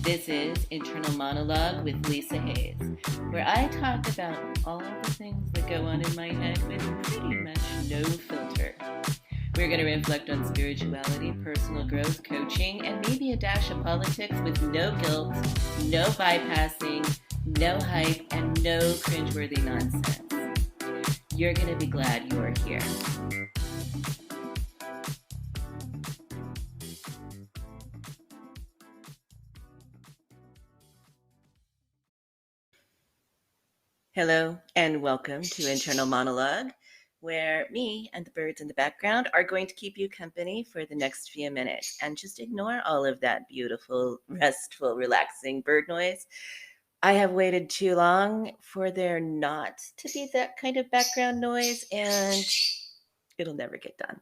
This is Internal Monologue with Lisa Hayes, where I talk about all the things that go on in my head with pretty much no filter. We're going to reflect on spirituality, personal growth, coaching, and maybe a dash of politics with no guilt, no bypassing, no hype, and no cringeworthy nonsense. You're going to be glad you're here. Hello, and welcome to Internal Monologue, where me and the birds in the background are going to keep you company for the next few minutes. And just ignore all of that beautiful, restful, relaxing bird noise. I have waited too long for there not to be that kind of background noise, and it'll never get done.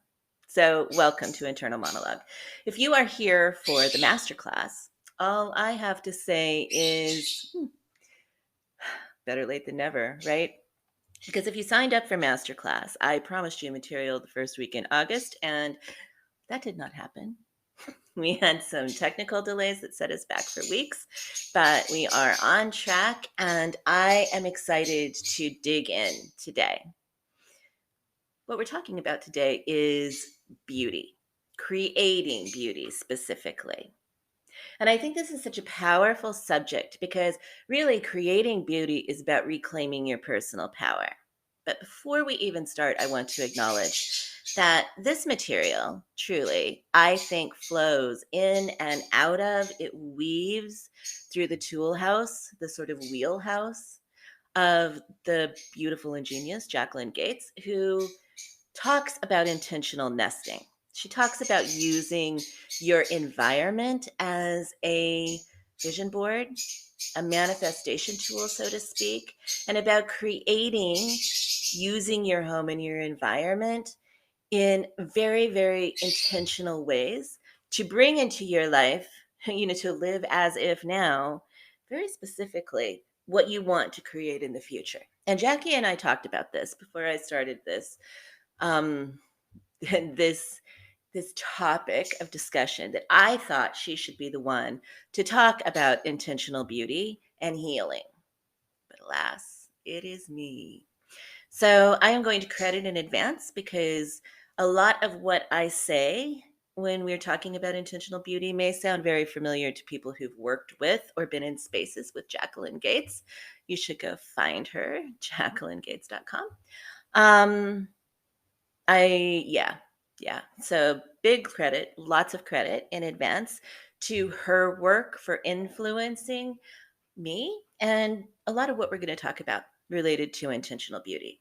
So, welcome to Internal Monologue. If you are here for the masterclass, all I have to say is better late than never, right? Because if you signed up for masterclass, I promised you material the first week in August, and that did not happen. We had some technical delays that set us back for weeks, but we are on track, and I am excited to dig in today. What we're talking about today is beauty, creating beauty specifically. And I think this is such a powerful subject because really creating beauty is about reclaiming your personal power. But before we even start, I want to acknowledge that this material truly, I think, flows in and out of, it weaves through the tool house, the sort of wheelhouse of the beautiful and genius Jacqueline Gates, who talks about intentional nesting. She talks about using your environment as a vision board, a manifestation tool, so to speak, and about creating, using your home and your environment in very, very intentional ways to bring into your life, to live as if now, very specifically, what you want to create in the future. And Jackie and I talked about this before I started um, this this topic of discussion that I thought she should be the one to talk about intentional beauty and healing. But alas, it is me. So I am going to credit in advance because a lot of what I say when we're talking about intentional beauty may sound very familiar to people who've worked with or been in spaces with Jacqueline Gates. You should go find her, jacquelinegates.com. Um, yeah. So big credit, lots of credit in advance to her work for influencing me and a lot of what we're going to talk about related to intentional beauty.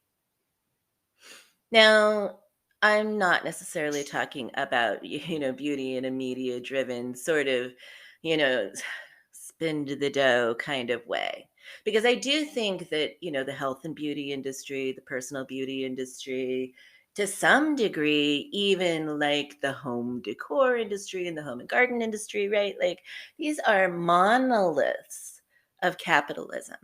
Now, I'm not necessarily talking about, beauty in a media driven sort of, you know, spin the dough kind of way. Because I do think that, the health and beauty industry, the personal beauty industry, to some degree, even like the home decor industry and the home and garden industry, right? Like these are monoliths of capitalism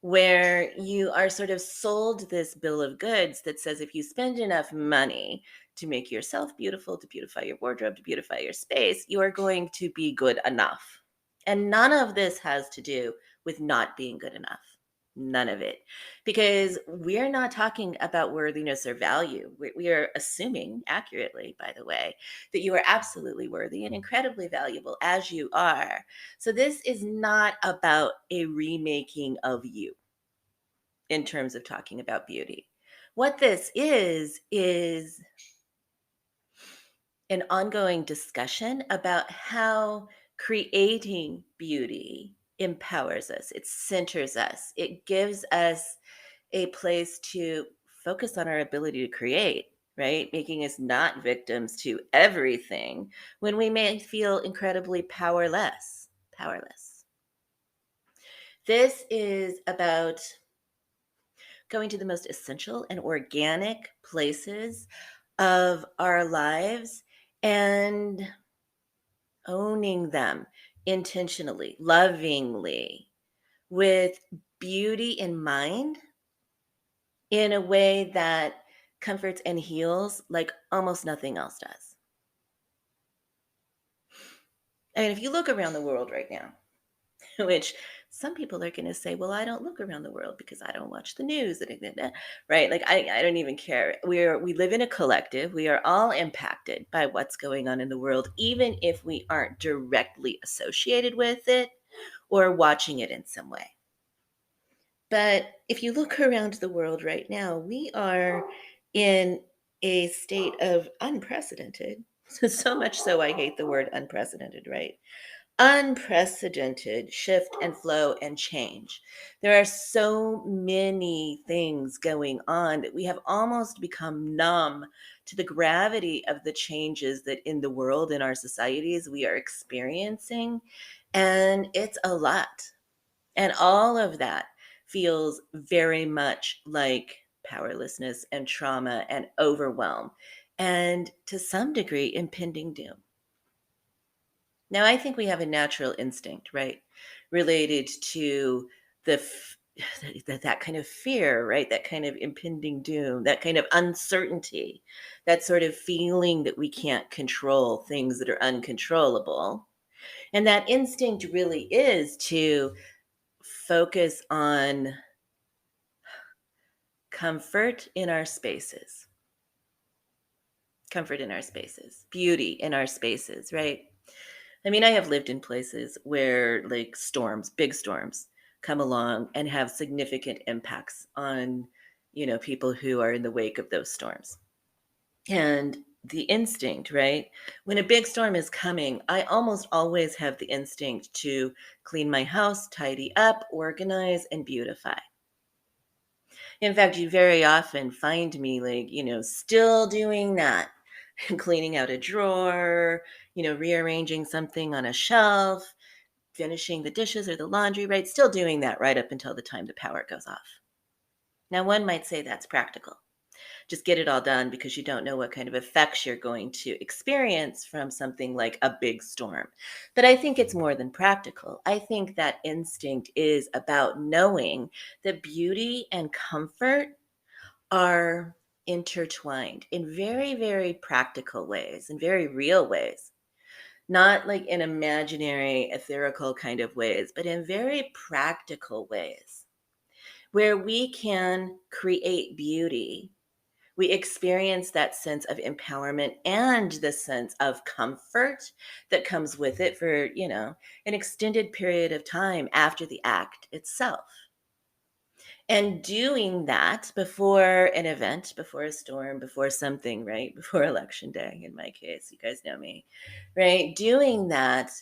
where you are sort of sold this bill of goods that says if you spend enough money to make yourself beautiful, to beautify your wardrobe, to beautify your space, you are going to be good enough. And none of this has to do with not being good enough. None of it. Because we're not talking about worthiness or value. We are assuming, accurately, by the way, that you are absolutely worthy and incredibly valuable as you are. So this is not about a remaking of you in terms of talking about beauty. What this is an ongoing discussion about how creating beauty empowers us, it centers us, it gives us a place to focus on our ability to create, right? Making us not victims to everything when we may feel incredibly powerless. Powerless. This is about going to the most essential and organic places of our lives and owning them intentionally, lovingly, with beauty in mind in a way that comforts and heals like almost nothing else does. And if you look around the world right now, which some people are going to say, well, I don't look around the world because I don't watch the news, right? Like I don't even care. We live in a collective. We are all impacted by what's going on in the world, even if we aren't directly associated with it or watching it in some way. But if you look around the world right now, we are in a state of unprecedented. So much so, I hate the word unprecedented, right? Unprecedented shift and flow and change. There are so many things going on that we have almost become numb to the gravity of the changes that in the world, in our societies, we are experiencing. And it's a lot. And all of that feels very much like powerlessness and trauma and overwhelm, and to some degree, impending doom. Now, I think we have a natural instinct, right, related to the that kind of fear, right, that kind of impending doom, that kind of uncertainty, that sort of feeling that we can't control things that are uncontrollable. And that instinct really is to focus on comfort in our spaces, comfort in our spaces, beauty in our spaces, right? I mean, I have lived in places where like storms, big storms come along and have significant impacts on, people who are in the wake of those storms. And the instinct, right? When a big storm is coming, I almost always have the instinct to clean my house, tidy up, organize, and beautify. In fact, you very often find me like, still doing that, cleaning out a drawer, rearranging something on a shelf, finishing the dishes or the laundry, right? Still doing that right up until the time the power goes off. Now, one might say that's practical. Just get it all done because you don't know what kind of effects you're going to experience from something like a big storm. But I think it's more than practical. I think that instinct is about knowing that beauty and comfort are intertwined in very, very practical ways, in very real ways. Not like in imaginary, etherical kind of ways, but in very practical ways where we can create beauty. We experience that sense of empowerment and the sense of comfort that comes with it for, an extended period of time after the act itself. And doing that before an event, before a storm, before something, right? Before election day, in my case, you guys know me, right? Doing that,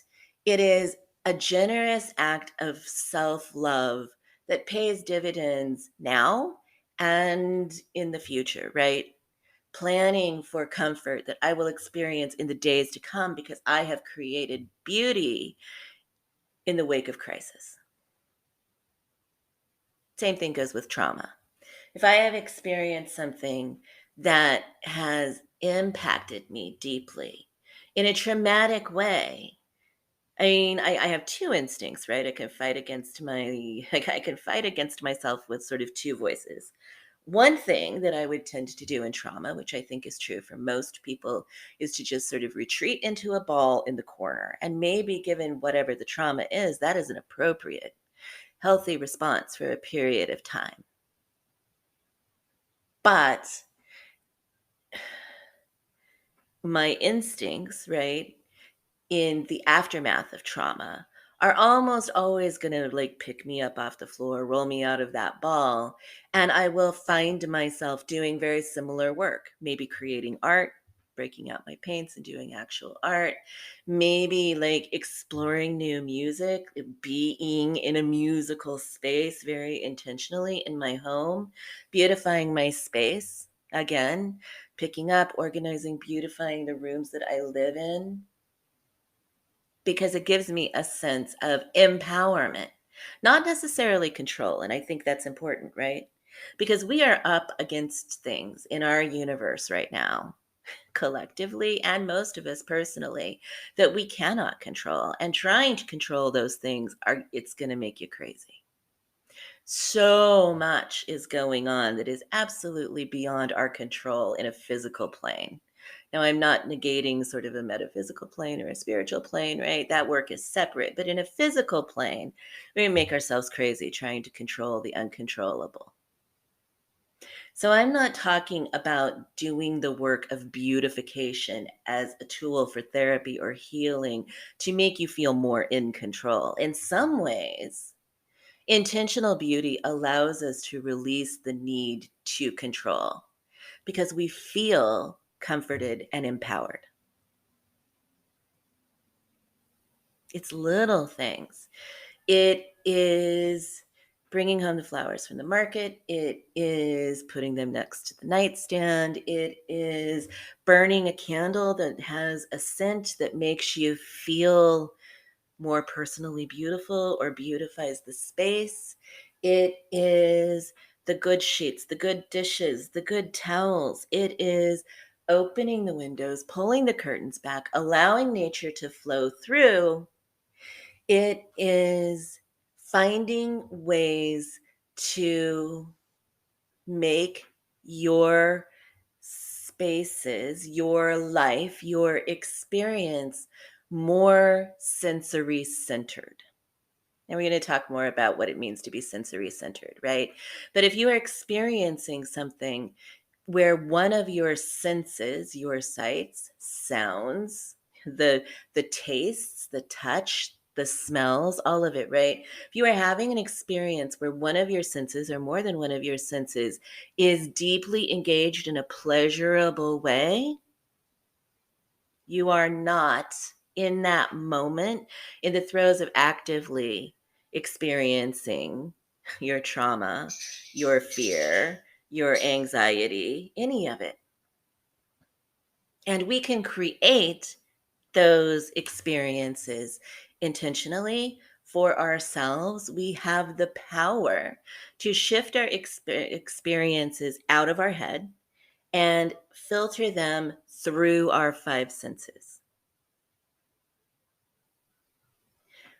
it is a generous act of self love that pays dividends now and in the future, right? Planning for comfort that I will experience in the days to come because I have created beauty in the wake of crisis. Same thing goes with trauma. If I have experienced something that has impacted me deeply in a traumatic way, I mean, I have two instincts, right? I can fight against I can fight against myself with sort of two voices. One thing that I would tend to do in trauma, which I think is true for most people, is to just sort of retreat into a ball in the corner. And maybe given whatever the trauma is, that is an appropriate, healthy response for a period of time. But my instincts, right, in the aftermath of trauma are almost always going to like pick me up off the floor, roll me out of that ball, and I will find myself doing very similar work, maybe creating art, breaking out my paints and doing actual art, maybe like exploring new music, being in a musical space very intentionally in my home, beautifying my space again, picking up, organizing, beautifying the rooms that I live in because it gives me a sense of empowerment, not necessarily control. And I think that's important, right? Because we are up against things in our universe right now, collectively, and most of us personally, that we cannot control. And trying to control those things it's going to make you crazy. So much is going on that is absolutely beyond our control in a physical plane. Now, I'm not negating sort of a metaphysical plane or a spiritual plane, right? That work is separate. But in a physical plane, we make ourselves crazy trying to control the uncontrollable. So I'm not talking about doing the work of beautification as a tool for therapy or healing to make you feel more in control. In some ways, intentional beauty allows us to release the need to control because we feel comforted and empowered. It's little things. It is bringing home the flowers from the market. It is putting them next to the nightstand. It is burning a candle that has a scent that makes you feel more personally beautiful or beautifies the space. It is the good sheets, the good dishes, the good towels. It is opening the windows, pulling the curtains back, allowing nature to flow through. It is finding ways to make your spaces, your life, your experience more sensory centered. And we're going to talk more about what it means to be sensory centered, right? But if you are experiencing something where one of your senses, your sights, sounds, the the tastes, the touch, the smells, all of it, right? If you are having an experience where one of your senses or more than one of your senses is deeply engaged in a pleasurable way, you are not in that moment in the throes of actively experiencing your trauma, your fear, your anxiety, any of it. And we can create those experiences intentionally for ourselves. We have the power to shift our experiences out of our head and filter them through our five senses,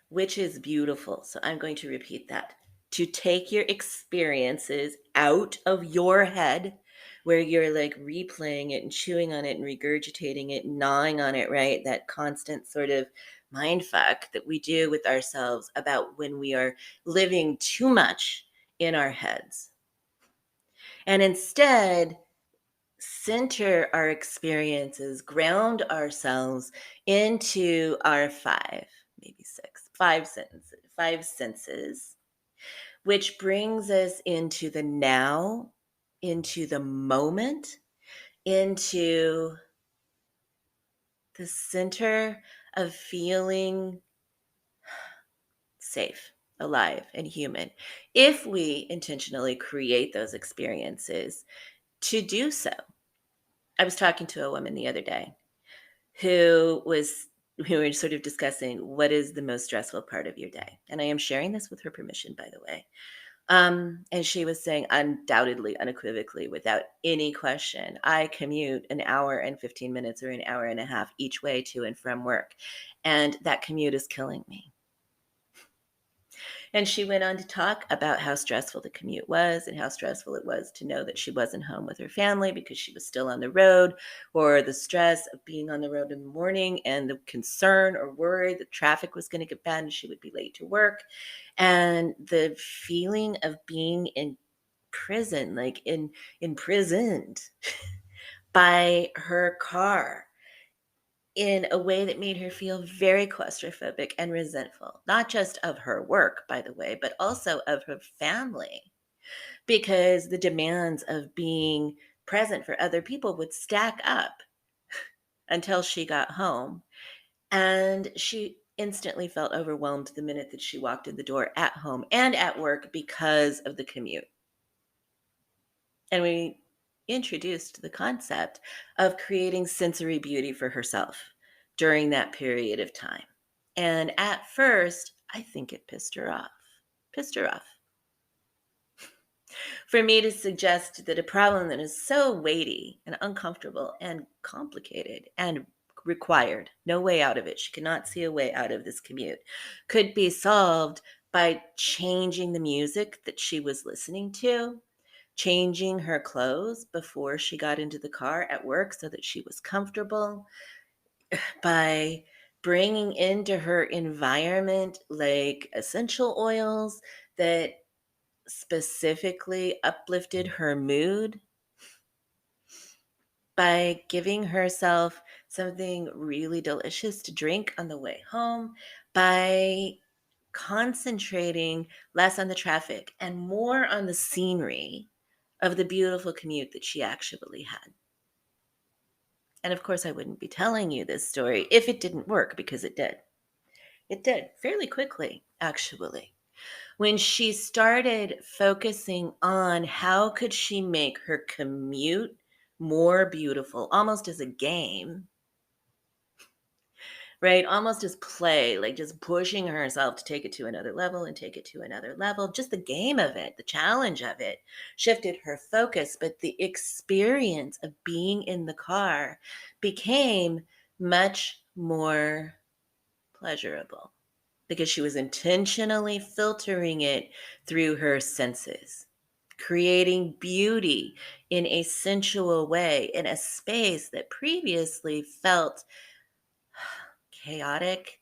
which is beautiful. So I'm going to repeat that. To take your experiences out of your head, where you're like replaying it and chewing on it and regurgitating it, gnawing on it, right? That constant sort of mind fuck that we do with ourselves about when we are living too much in our heads. And instead, center our experiences, ground ourselves into our five, maybe six, five senses, which brings us into the now, into the moment, into the center of feeling safe, alive, and human. If we intentionally create those experiences to do so. I was talking to a woman the other day who was we were sort of discussing what is the most stressful part of your day. And I am sharing this with her permission, by the way. And she was saying, undoubtedly, unequivocally, without any question, I commute an hour and 15 minutes or an hour and a half each way to and from work. And that commute is killing me. And she went on to talk about how stressful the commute was and how stressful it was to know that she wasn't home with her family because she was still on the road, or the stress of being on the road in the morning and the concern or worry that traffic was going to get bad and she would be late to work. And the feeling of being in prison, like imprisoned by her car in a way that made her feel very claustrophobic and resentful, not just of her work, by the way, but also of her family, because the demands of being present for other people would stack up until she got home. And she instantly felt overwhelmed the minute that she walked in the door at home and at work because of the commute. And we introduced the concept of creating sensory beauty for herself during that period of time. And at first, I think it pissed her off. Pissed her off. For me to suggest that a problem that is so weighty and uncomfortable and complicated and required no way out of it, she cannot see a way out of this commute, could be solved by changing the music that she was listening to, changing her clothes before she got into the car at work so that she was comfortable, by bringing into her environment like essential oils that specifically uplifted her mood, by giving herself something really delicious to drink on the way home, by concentrating less on the traffic and more on the scenery of the beautiful commute that she actually had. And of course, I wouldn't be telling you this story if it didn't work, because it did. It did fairly quickly, actually. When she started focusing on how could she make her commute more beautiful, almost as a game, right? Almost as play, like just pushing herself to take it to another level and take it to another level. Just the game of it, the challenge of it shifted her focus, but the experience of being in the car became much more pleasurable because she was intentionally filtering it through her senses, creating beauty in a sensual way in a space that previously felt chaotic,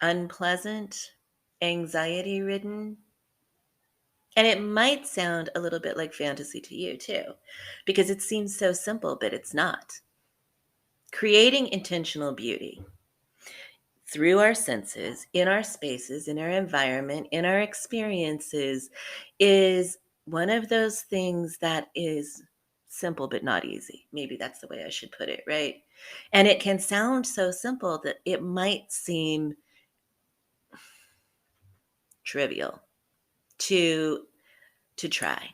unpleasant, anxiety ridden. And it might sound a little bit like fantasy to you too, because it seems so simple, but it's not. Creating intentional beauty through our senses, in our spaces, in our environment, in our experiences is one of those things that is simple but not easy. Maybe that's the way I should put it, right? And it can sound so simple that it might seem trivial to try,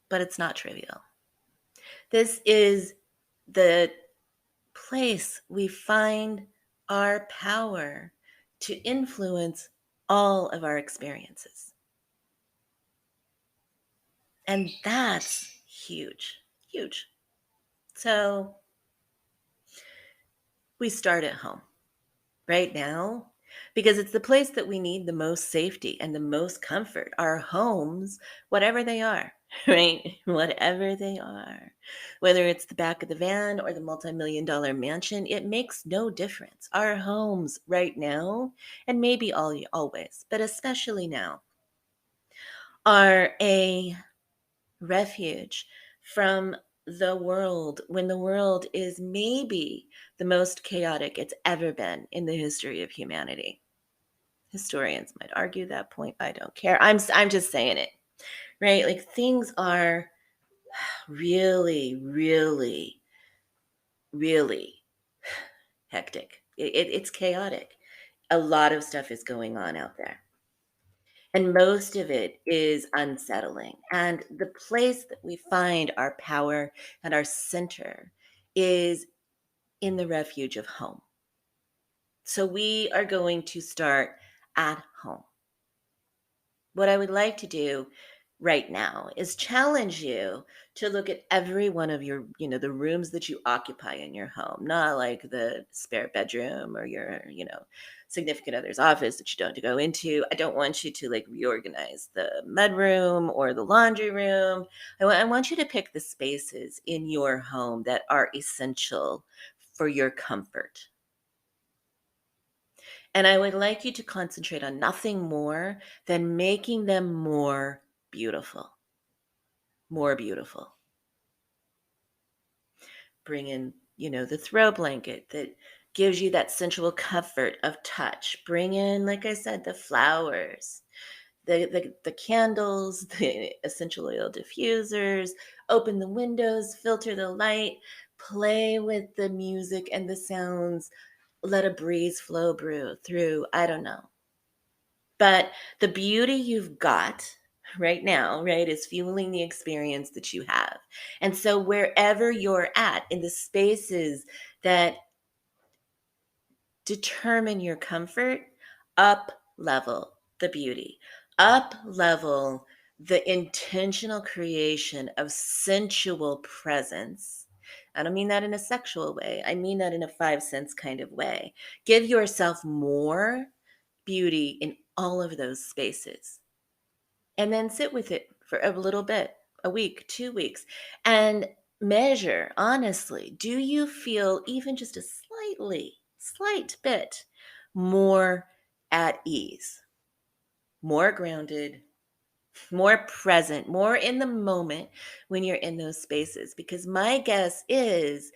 but it's not trivial. This is the place we find our power to influence all of our experiences. And that's huge, huge. So we start at home right now because it's the place that we need the most safety and the most comfort. Our homes, whatever they are, right? Whatever they are, whether it's the back of the van or the multi-million-dollar mansion, it makes no difference. Our homes right now, and maybe always, but especially now, are a refuge from the world when the world is maybe the most chaotic it's ever been in the history of humanity. Historians might argue that point. I don't care. I'm just saying it, right? Like things are really, really, really hectic. It's chaotic. A lot of stuff is going on out there. And most of it is unsettling. And the place that we find our power and our center is in the refuge of home. So we are going to start at home. What I would like to do right now is challenge you to look at every one of your, the rooms that you occupy in your home, not like the spare bedroom or your, significant other's office that you don't go into. I don't want you to like reorganize the mudroom or the laundry room. I want you to pick the spaces in your home that are essential for your comfort. And I would like you to concentrate on nothing more than making them more beautiful. More beautiful. Bring in, the throw blanket that gives you that sensual comfort of touch. Bring in, like I said, the flowers, the candles, the essential oil diffusers. Open the windows, filter the light, play with the music and the sounds. Let a breeze flow through. I don't know. But the beauty you've got right now, right, is fueling the experience that you have. And so wherever you're at in the spaces that determine your comfort, up level the beauty, up level the intentional creation of sensual presence. I don't mean that in a sexual way. I mean that in a five sense kind of way. Give yourself more beauty in all of those spaces. And then sit with it for a little bit, a week, 2 weeks, and measure honestly, do you feel even just a slight bit more at ease, more grounded, more present, more in the moment when you're in those spaces? Because my guess is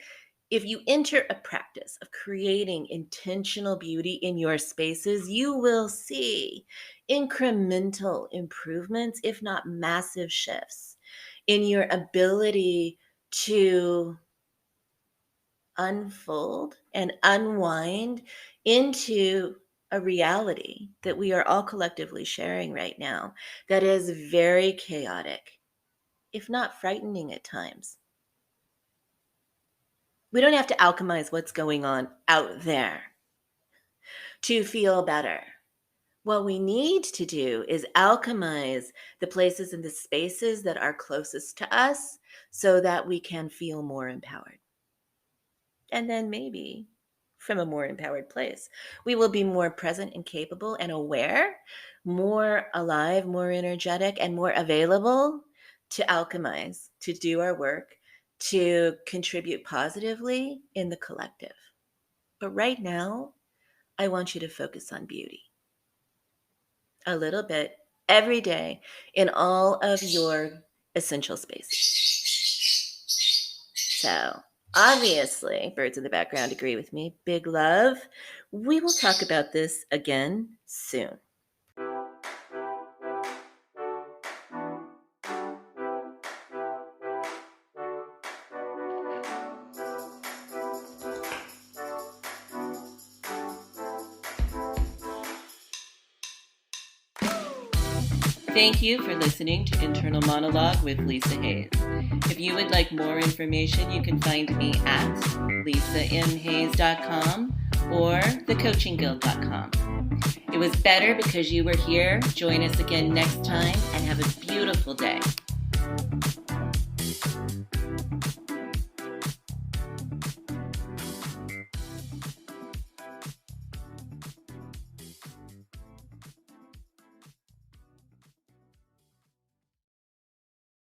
if you enter a practice of creating intentional beauty in your spaces, you will see incremental improvements, if not massive shifts, in your ability to unfold and unwind into a reality that we are all collectively sharing right now that is very chaotic, if not frightening at times. We don't have to alchemize what's going on out there to feel better. What we need to do is alchemize the places and the spaces that are closest to us so that we can feel more empowered. And then maybe from a more empowered place, we will be more present and capable and aware, more alive, more energetic, and more available to alchemize, to do our work, to contribute positively in the collective. But right now, I want you to focus on beauty a little bit every day in all of your essential spaces. So, obviously, birds in the background agree with me. Big love. We will talk about this again soon. Thank you for listening to Internal Monologue with Lisa Hayes. If you would like more information, you can find me at lisamhayes.com or thecoachingguild.com. It was better because you were here. Join us again next time and have a beautiful day.